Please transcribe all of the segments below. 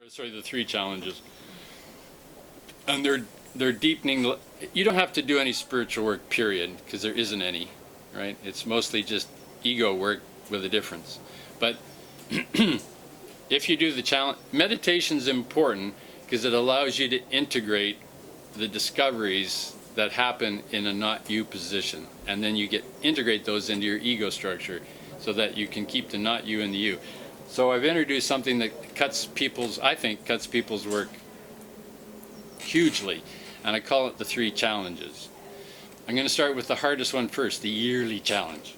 Sorry, the three challenges. And they're deepening. You don't have to do any spiritual work, period, because there isn't any, right? It's mostly just ego work with a difference. But if you do the challenge, meditation is important because it allows you to integrate the discoveries that happen in a not you position, and then you integrate those into your ego structure so that you can keep the not you and the you. So I've introduced something that I think cuts people's work hugely, and I call it the three challenges. I'm going to start with the hardest one first, the yearly challenge.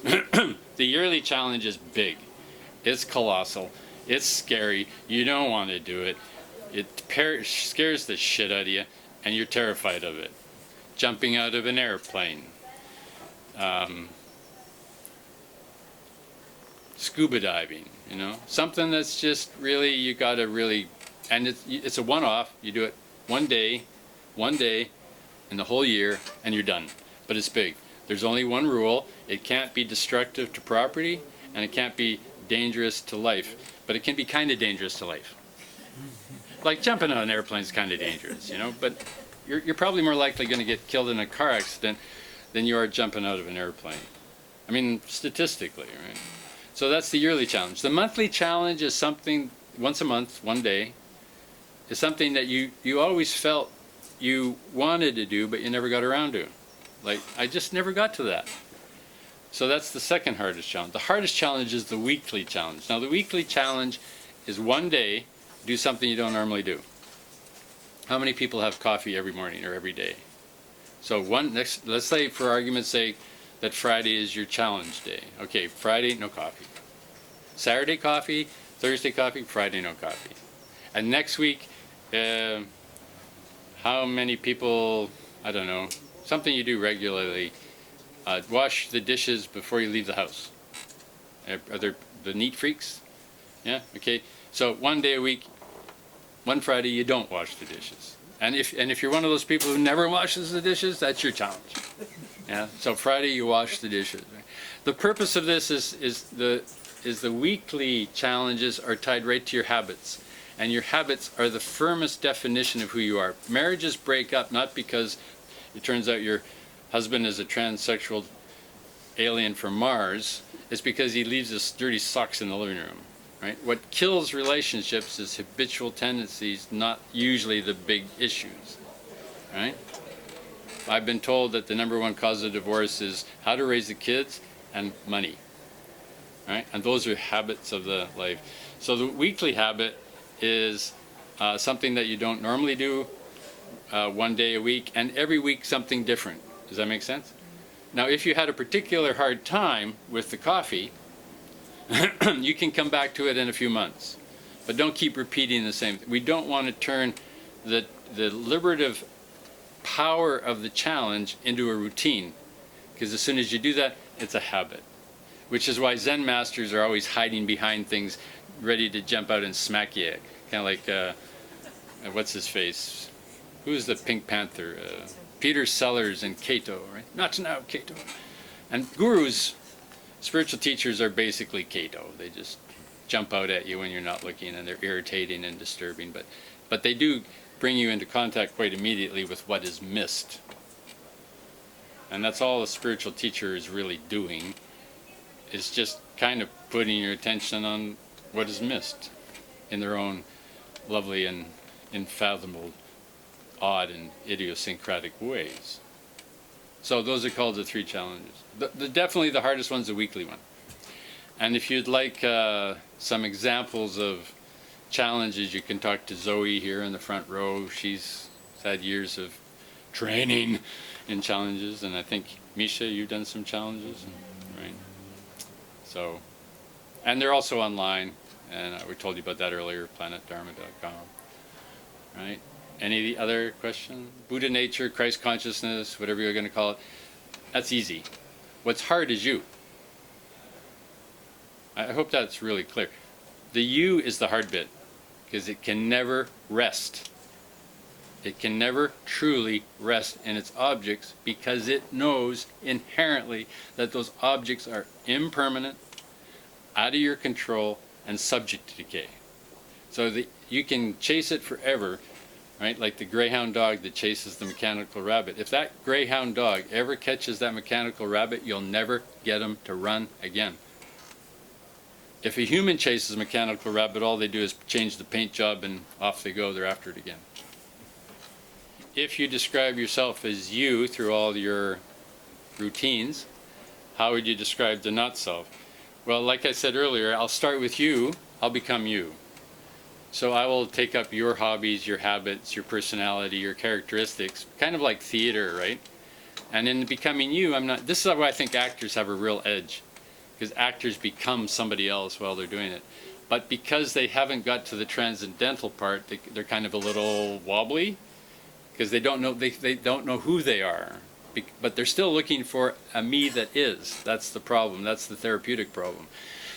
The yearly challenge is big. It's colossal. It's scary. You don't want to do it. It scares the shit out of you, and you're terrified of it. Jumping out of an airplane. Scuba diving, something that's just really, you got to really, and it's a one-off. You do it one day in the whole year, and you're done. But it's big. There's only one rule. It can't be destructive to property, and it can't be dangerous to life. But it can be kind of dangerous to life. Like jumping out of an airplane is kind of dangerous, but you're probably more likely going to get killed in a car accident than you are jumping out of an airplane. I mean, statistically, right? So that's the yearly challenge. The monthly challenge is something, once a month, one day, is something that you always felt you wanted to do, but you never got around to. Like, I just never got to that. So that's the second hardest challenge. The hardest challenge is the weekly challenge. Now, the weekly challenge is one day, do something you don't normally do. How many people have coffee every morning or every day? So let's say, for argument's sake, that Friday is your challenge day. Okay, Friday, no coffee. Saturday, coffee. Thursday, coffee. Friday, no coffee. And next week, how many people, I don't know, something you do regularly, wash the dishes before you leave the house. Are there the neat freaks? Yeah, okay. So one day a week, one Friday, you don't wash the dishes. And if you're one of those people who never washes the dishes, that's your challenge. Yeah. So Friday you wash the dishes. Right? The purpose of this is the weekly challenges are tied right to your habits, and your habits are the firmest definition of who you are. Marriages break up not because it turns out your husband is a transsexual alien from Mars. It's because he leaves his dirty socks in the living room. Right? What kills relationships is habitual tendencies, not usually the big issues. Right? I've been told that the number one cause of divorce is how to raise the kids and money. Right? And those are habits of the life. So the weekly habit is something that you don't normally do one day a week, and every week something different. Does that make sense? Now, if you had a particular hard time with the coffee, you can come back to it in a few months, but don't keep repeating the same. We don't want to turn the liberative power of the challenge into a routine, because as soon as you do that, it's a habit. Which is why Zen masters are always hiding behind things, ready to jump out and smack you. Kind of like what's his face? Who's the Pink Panther? Peter Sellers and Cato, right? Not now, Cato. And gurus. Spiritual teachers are basically Cato. They just jump out at you when you're not looking, and they're irritating and disturbing. But they do bring you into contact quite immediately with what is missed. And that's all a spiritual teacher is really doing, is just kind of putting your attention on what is missed in their own lovely and unfathomable, odd and idiosyncratic ways. So those are called the three challenges. Definitely the hardest one's the weekly one. And if you'd like some examples of challenges, you can talk to Zoe here in the front row. She's had years of training in challenges, and I think, Misha, you've done some challenges, right? So, and they're also online, and we told you about that earlier, planetdharma.com, right? Any other question? Buddha nature, Christ consciousness, whatever you're going to call it, that's easy. What's hard is you. I hope that's really clear. The you is the hard bit, because it can never rest. It can never truly rest in its objects, because it knows inherently that those objects are impermanent, out of your control, and subject to decay. So that you can chase it forever, right? Like the greyhound dog that chases the mechanical rabbit. If that greyhound dog ever catches that mechanical rabbit, you'll never get him to run again. If a human chases a mechanical rabbit, all they do is change the paint job and off they go, they're after it again. If you describe yourself as you through all your routines, how would you describe the not self? Well, like I said earlier, I'll start with you, I'll become you. So I will take up your hobbies, your habits, your personality, your characteristics, kind of like theater, right? And in becoming you, this is why I think actors have a real edge, because actors become somebody else while they're doing it. But because they haven't got to the transcendental part, they're kind of a little wobbly, because they don't know who they are. But they're still looking for a me that is. That's the problem. That's the therapeutic problem.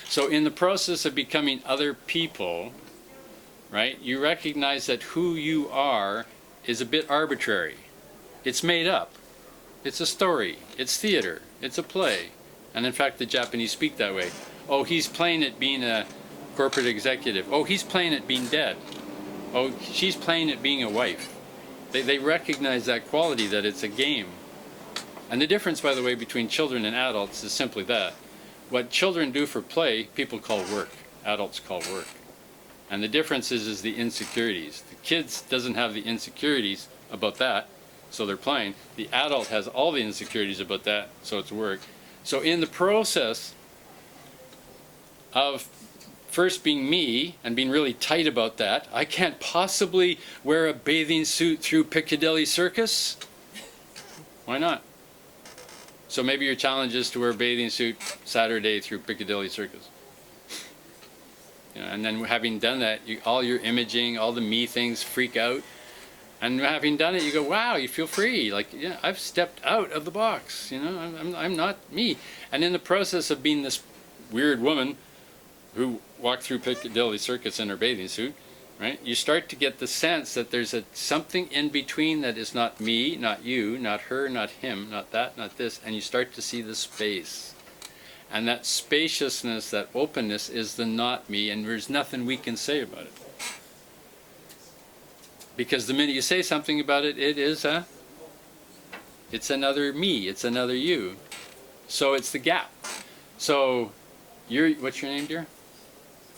So in the process of becoming other people, right, you recognize that who you are is a bit arbitrary. It's made up. It's a story. It's theater. It's a play. And in fact, the Japanese speak that way. Oh, he's playing it being a corporate executive. Oh, he's playing it being dead. Oh, she's playing it being a wife. They recognize that quality, that it's a game. And the difference, by the way, between children and adults is simply that. What children do for play, people call work. Adults call work. And the difference is the insecurities. The kids doesn't have the insecurities about that, so they're playing. The adult has all the insecurities about that, so it's work. So in the process of first being me and being really tight about that, I can't possibly wear a bathing suit through Piccadilly Circus. Why not? So maybe your challenge is to wear a bathing suit Saturday through Piccadilly Circus. You know, and then having done that, all your imaging, all the me things freak out. And having done it, you go, wow, you feel free. Like, yeah, I've stepped out of the box. You know, I'm not me. And in the process of being this weird woman who walked through Piccadilly Circus in her bathing suit, right? You start to get the sense that there's something in between that is not me, not you, not her, not him, not that, not this, and you start to see the space. And that spaciousness, that openness is the not me, and there's nothing we can say about it. Because the minute you say something about it, it's another me, it's another you. So it's the gap. So what's your name, dear?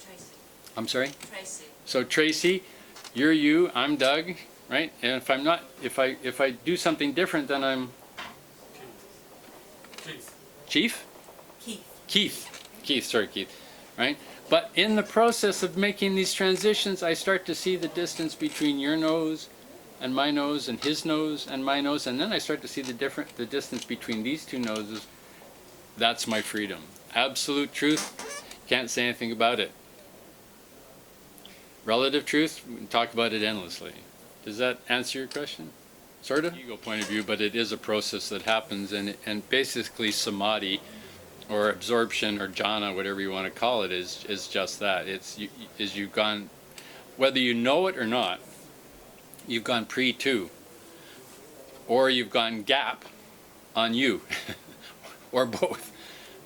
Tracy. I'm sorry? Tracy. So Tracy, you're you, I'm Doug, right? And if I'm not, if I do something different, then I'm Chief? Keith, sorry, Keith, right? But in the process of making these transitions, I start to see the distance between your nose and my nose and his nose and my nose, and then I start to see the distance between these two noses. That's my freedom. Absolute truth, can't say anything about it. Relative truth, we can talk about it endlessly. Does that answer your question? Sort of? Ego point of view, but it is a process that happens, and basically samadhi, or absorption, or jhana, whatever you want to call it, is just that. You've gone, whether you know it or not, you've gone pre-to, or you've gone gap on you, or both.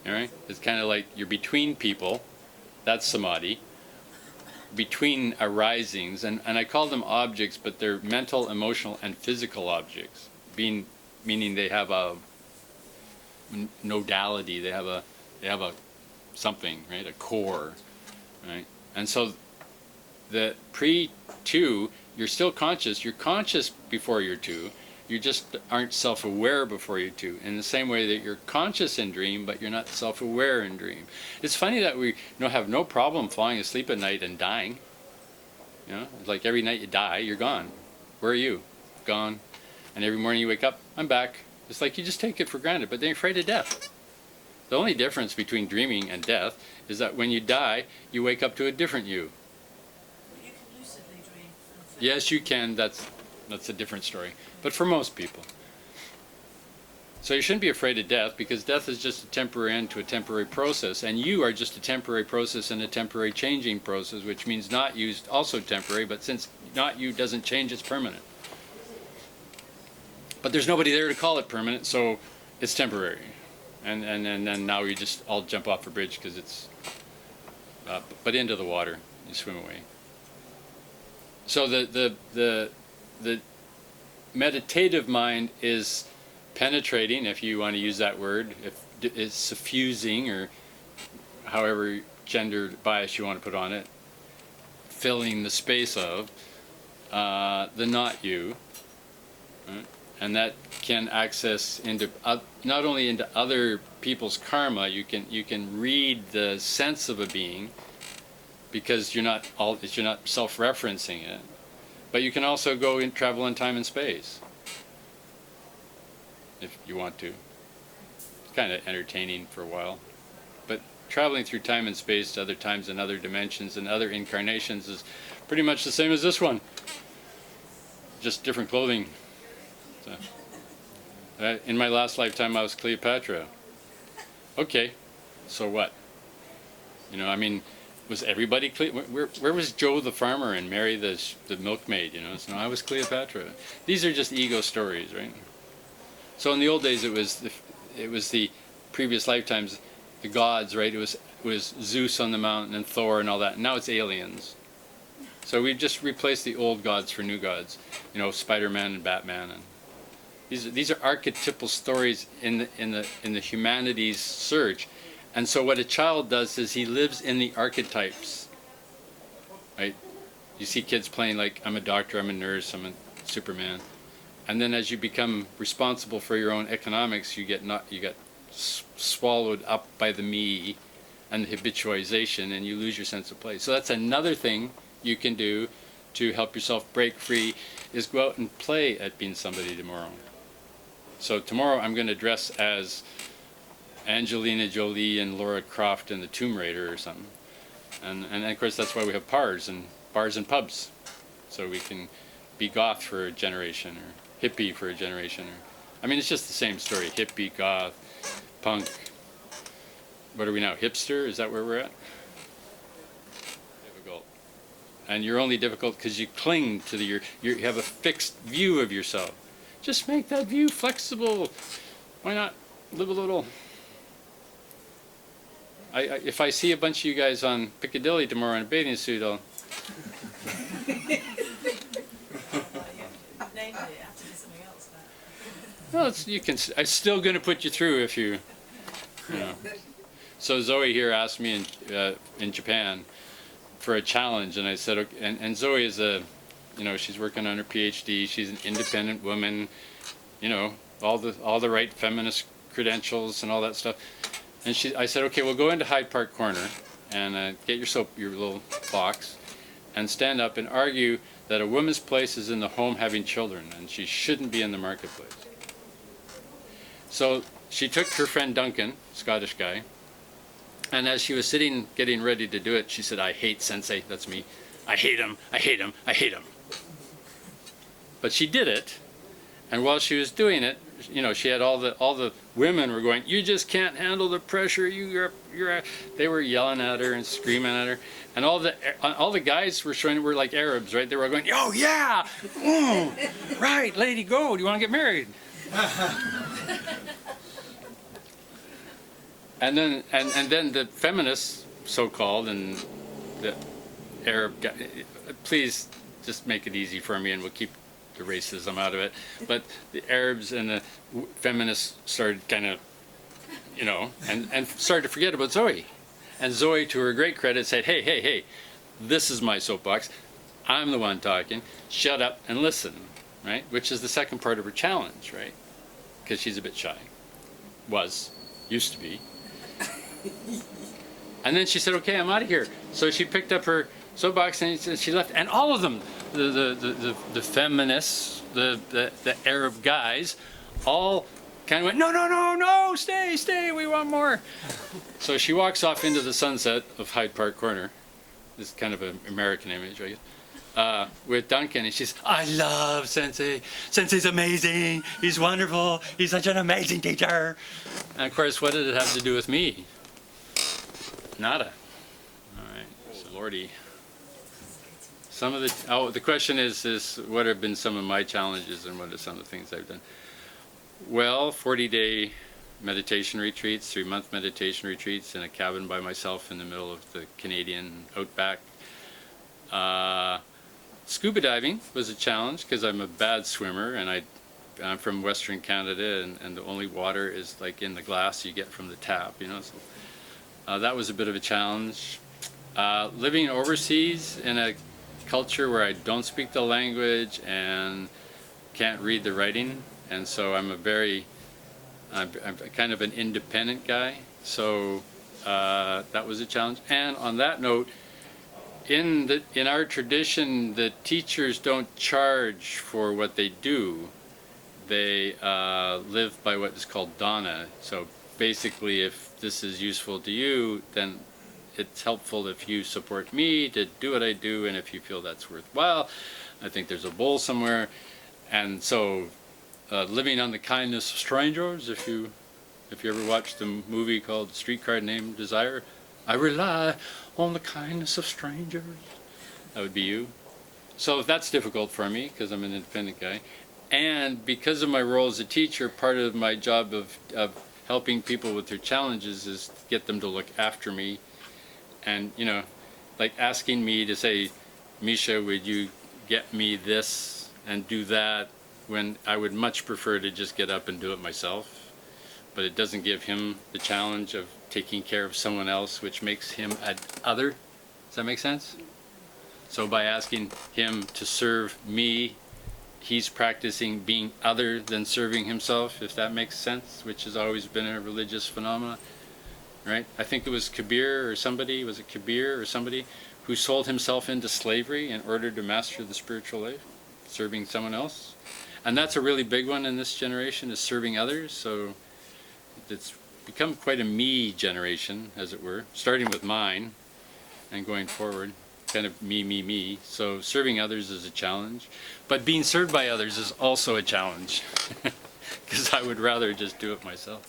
All right? It's kind of like you're between people. That's samadhi. Between arisings, and I call them objects, but they're mental, emotional, and physical objects. Meaning they have a nodality, they have a something, right? A core, right? And so the pre-to, you're still conscious. You're conscious before you're to. You just aren't self-aware before you to. In the same way that you're conscious in dream, but you're not self-aware in dream. It's funny that we have no problem falling asleep at night and dying. You know, it's like every night you die, you're gone. Where are you? Gone. And every morning you wake up, I'm back. It's like you just take it for granted, but then you're afraid of death. The only difference between dreaming and death is that when you die, you wake up to a different you. You can lucidly dream. Yes, you can. That's a different story. But for most people. So you shouldn't be afraid of death, because death is just a temporary end to a temporary process, and you are just a temporary process and a temporary changing process, which means not you is also temporary, but since not you doesn't change, it's permanent. But there's nobody there to call it permanent, so it's temporary. And then now you just all jump off a bridge because it's, but into the water, you swim away. So the meditative mind is penetrating, if you want to use that word, if it's suffusing, or however gender bias you want to put on it, filling the space of the not you, right? And that can access into not only into other people's karma. You can read the sense of a being, because you're not self-referencing it, but you can also go and travel in time and space if you want to. It's kind of entertaining for a while, but traveling through time and space to other times and other dimensions and other incarnations is pretty much the same as this one, just different clothing. So, in my last lifetime I was Cleopatra. Okay, so what? You know, I mean, was everybody where was Joe the farmer and Mary the milkmaid? You know, so no, I was Cleopatra. These are just ego stories, right? So in the old days, it was the previous lifetimes, the gods, right? It was Zeus on the mountain and Thor and all that. And now it's aliens. So we've just replaced the old gods for new gods. You know, Spider-Man and Batman, and these are archetypal stories in the humanities search. And so what a child does is he lives in the archetypes, right? You see kids playing like, I'm a doctor, I'm a nurse, I'm a Superman. And then as you become responsible for your own economics, you get swallowed up by the me and the habitualization, and you lose your sense of place. So that's another thing you can do to help yourself break free, is go out and play at being somebody tomorrow. So tomorrow I'm going to dress as Angelina Jolie and Laura Croft in the Tomb Raider or something. And of course that's why we have bars and pubs. So we can be goth for a generation, or hippie for a generation. I mean, it's just the same story. Hippie, goth, punk. What are we now? Hipster? Is that where we're at? Difficult. And you're only difficult because you cling to you have a fixed view of yourself. Just make that view flexible. Why not live a little? If I see a bunch of you guys on Piccadilly tomorrow in a bathing suit, I'll... Named it after something else. Well, I'm still going to put you through if you know. So Zoe here asked me in Japan for a challenge, and I said, okay, and Zoe is she's working on her PhD. She's an independent woman, all the right feminist credentials and all that stuff. And I said, okay, we'll go into Hyde Park Corner and get your little box, and stand up and argue that a woman's place is in the home having children, and she shouldn't be in the marketplace. So she took her friend Duncan, Scottish guy, and as she was sitting getting ready to do it, she said, I hate Sensei, that's me. I hate him, I hate him, I hate him. But she did it, and while she was doing it, she had all the women were going, you just can't handle the pressure. They were yelling at her and screaming at her, and all the guys were like Arabs, right? They were going, oh yeah, right, lady, go. Do you want to get married? And then the feminists, so-called, and the Arab guy, please just make it easy for me, and we'll keep the racism out of it. But the Arabs and the feminists started kind of, and started to forget about Zoe. And Zoe, to her great credit, said, hey, this is my soapbox. I'm the one talking. Shut up and listen, right? Which is the second part of her challenge, right? Because she's a bit shy. Used to be. And then she said, okay, I'm out of here. So she picked up her soapbox and she left. And all of them, the feminists, the Arab guys, all kind of went, no, stay, we want more. So she walks off into the sunset of Hyde Park Corner. This is kind of an American image, I guess. With Duncan, and she's, I love Sensei. Sensei's amazing. He's wonderful. He's such an amazing teacher. And of course, what did it have to do with me? Nada. All right, so Lordy. The question is what have been some of my challenges and what are some of the things I've done? Well, 40-day meditation retreats, 3-month meditation retreats in a cabin by myself in the middle of the Canadian outback. Scuba diving was a challenge because I'm a bad swimmer, and I'm from Western Canada, and the only water is like in the glass you get from the tap, you know. So that was a bit of a challenge. Living overseas in a culture where I don't speak the language and can't read the writing, and so I'm kind of an independent guy. So that was a challenge. And on that note, in our tradition, the teachers don't charge for what they do. They live by what is called dana. So basically, if this is useful to you, then it's helpful if you support me to do what I do, and if you feel that's worthwhile, I think there's a bowl somewhere. And so living on the kindness of strangers, if you ever watched the movie called Streetcar Named Desire, I rely on the kindness of strangers. That would be you. So that's difficult for me because I'm an independent guy. And because of my role as a teacher, part of my job of helping people with their challenges is to get them to look after me. And, you know, like asking me to say, Misha, would you get me this and do that, when I would much prefer to just get up and do it myself. But it doesn't give him the challenge of taking care of someone else, which makes him an other. Does that make sense? So by asking him to serve me, he's practicing being other than serving himself, if that makes sense, which has always been a religious phenomenon, right? I think it was Kabir or somebody, was it Kabir or somebody, who sold himself into slavery in order to master the spiritual life, serving someone else. And that's a really big one in this generation, is serving others. So it's become quite a me generation, as it were, starting with mine and going forward, kind of me. So serving others is a challenge, but being served by others is also a challenge, because I would rather just do it myself.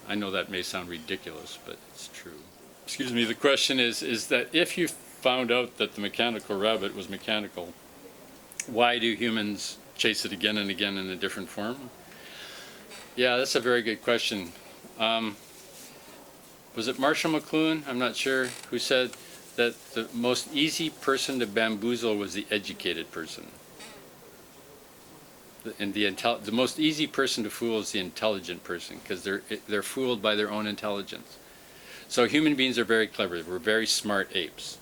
I know that may sound ridiculous, but it's true. Excuse me, the question is that if you found out that the mechanical rabbit was mechanical, why do humans chase it again and again in a different form? Yeah, that's a very good question. Was it Marshall McLuhan? I'm not sure, who said that the most easy person to bamboozle was the educated person. And the most easy person to fool is the intelligent person, because they're fooled by their own intelligence. So human beings are very clever. We're very smart apes,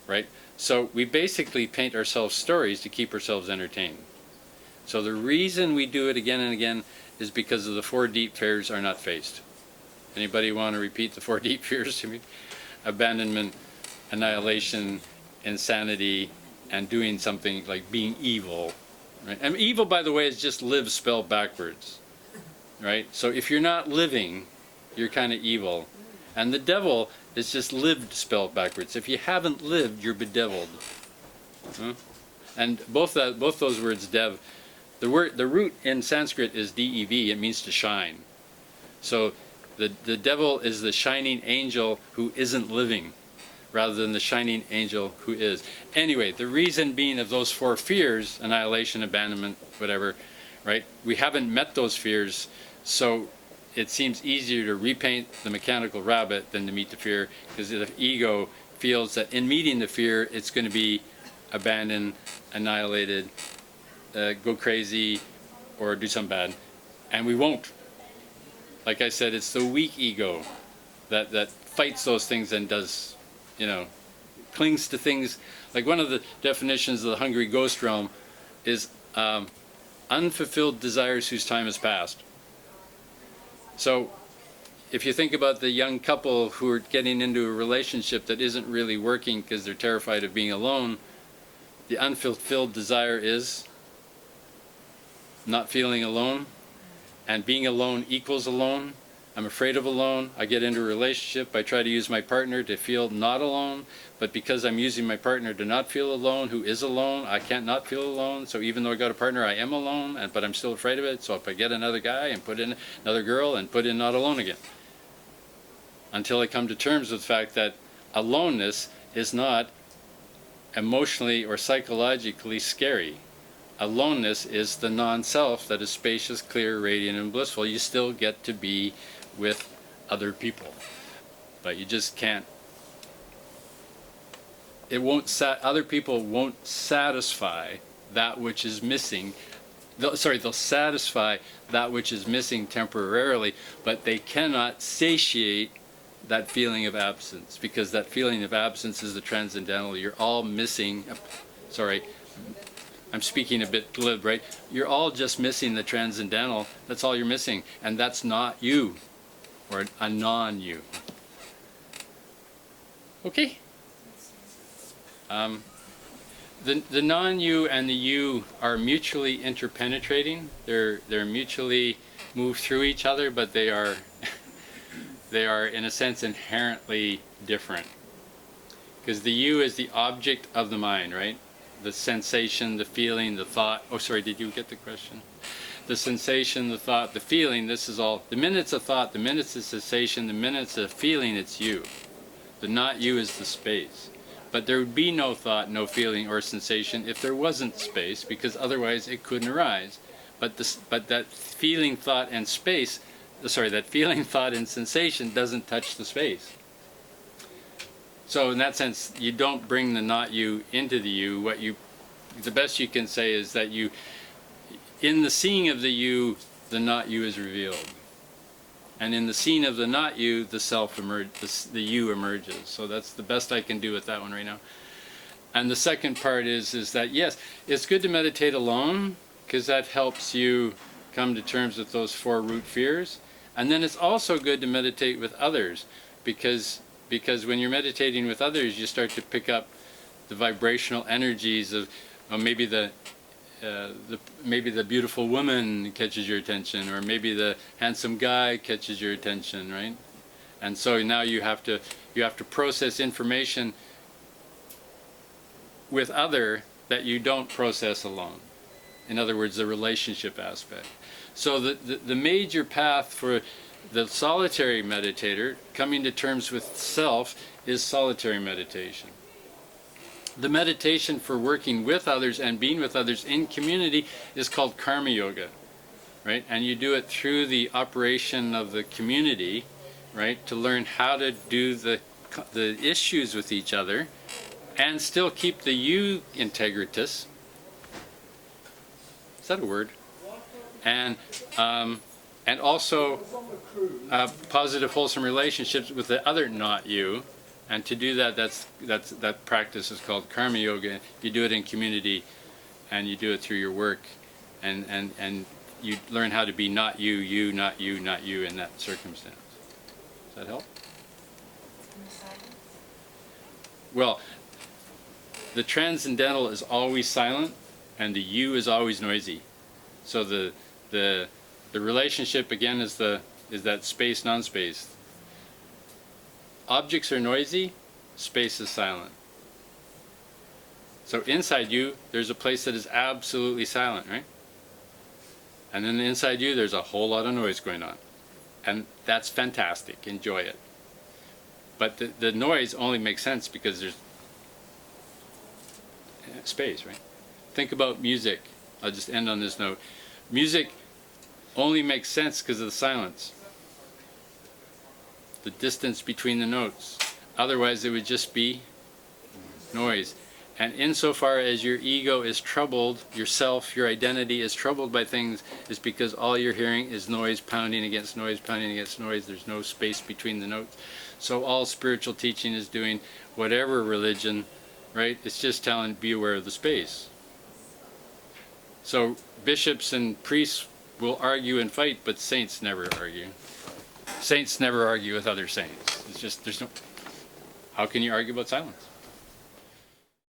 right? So we basically paint ourselves stories to keep ourselves entertained. So the reason we do it again and again is because of the 4 deep fears are not faced. Anybody want to repeat the 4 deep fears to me? Abandonment, annihilation, insanity, and doing something like being evil. Right? And evil, by the way, is just live spelled backwards. Right? So if you're not living, you're kind of evil. And the devil is just lived spelled backwards. If you haven't lived, you're bedeviled. Huh? And both those words, dev, the root in Sanskrit is dev. It means to shine. So the devil is the shining angel who isn't living, rather than the shining angel who is. Anyway, the reason being of those 4 fears, annihilation, abandonment, whatever, right? We haven't met those fears, so it seems easier to repaint the mechanical rabbit than to meet the fear, because the ego feels that in meeting the fear, it's going to be abandoned, annihilated, go crazy, or do something bad. And we won't. Like I said, it's the weak ego that fights those things and does, clings to things. Like one of the definitions of the hungry ghost realm is unfulfilled desires whose time has passed. So if you think about the young couple who are getting into a relationship that isn't really working because they're terrified of being alone, the unfulfilled desire is not feeling alone, and being alone equals alone. I'm afraid of alone. I get into a relationship. I try to use my partner to feel not alone, but because I'm using my partner to not feel alone, who is alone, I can't not feel alone. So even though I got a partner, I am alone, but I'm still afraid of it. So if I get another guy and put in another girl and put in not alone again, until I come to terms with the fact that aloneness is not emotionally or psychologically scary. Aloneness is the non-self that is spacious, clear, radiant, and blissful. You still get to be with other people, but you just can't it won't other people won't satisfy that which is missing. They'll satisfy that which is missing temporarily, but they cannot satiate that feeling of absence, because that feeling of absence is the transcendental. You're all missing, sorry, I'm speaking a bit glib, right? You're all just missing the transcendental. That's all you're missing, and that's not you, or a non-you. Okay? The non-you and the you are mutually interpenetrating. They're mutually move through each other, but they are they are in a sense inherently different. Because the you is the object of the mind, right? The sensation, the feeling, the thought. Oh, sorry, did you get the question? The sensation, the thought, the feeling, this is all. The minute's a thought, the minute's a sensation, the minute's a feeling, it's you. The not you is the space. But there would be no thought, no feeling or sensation if there wasn't space, because otherwise it couldn't arise. But that feeling, thought, and space, that feeling, thought, and sensation doesn't touch the space. So in that sense, you don't bring the not you into the you. The best you can say is that in the seeing of the you, the not you is revealed. And in the scene of the not you, the self the you emerges. So that's the best I can do with that one right now. And the second part is that, yes, it's good to meditate alone, because that helps you come to terms with those 4 root fears. And then it's also good to meditate with others, because when you're meditating with others, you start to pick up the vibrational energies of maybe the beautiful woman catches your attention, or maybe the handsome guy catches your attention, right? And so now you have to process information with other that you don't process alone. In other words, the relationship aspect. So the major path for the solitary meditator coming to terms with self is solitary meditation. The meditation for working with others and being with others in community is called karma yoga, right? And you do it through the operation of the community, right? To learn how to do the issues with each other and still keep the you integritas. Is that a word? And also positive, wholesome relationships with the other not you. And to do that, that practice is called karma yoga. You do it in community, and you do it through your work, and you learn how to be not you, not you, not you in that circumstance. Does that help? Well, the transcendental is always silent, and the you is always noisy. So the relationship again is that space, non-space. Objects are noisy, space is silent. So inside you, there's a place that is absolutely silent, right? And then inside you, there's a whole lot of noise going on. And that's fantastic, enjoy it. But the noise only makes sense because there's space, right? Think about music. I'll just end on this note. Music only makes sense because of the silence. The distance between the notes. Otherwise it would just be noise. And insofar as your ego is troubled, yourself, your identity is troubled by things, is because all you're hearing is noise pounding against noise, pounding against noise. There's no space between the notes. So all spiritual teaching is doing, whatever religion, right? It's just telling, be aware of the space. So bishops and priests will argue and fight, but saints never argue. Saints never argue with other saints. It's just, there's no, how can you argue about silence?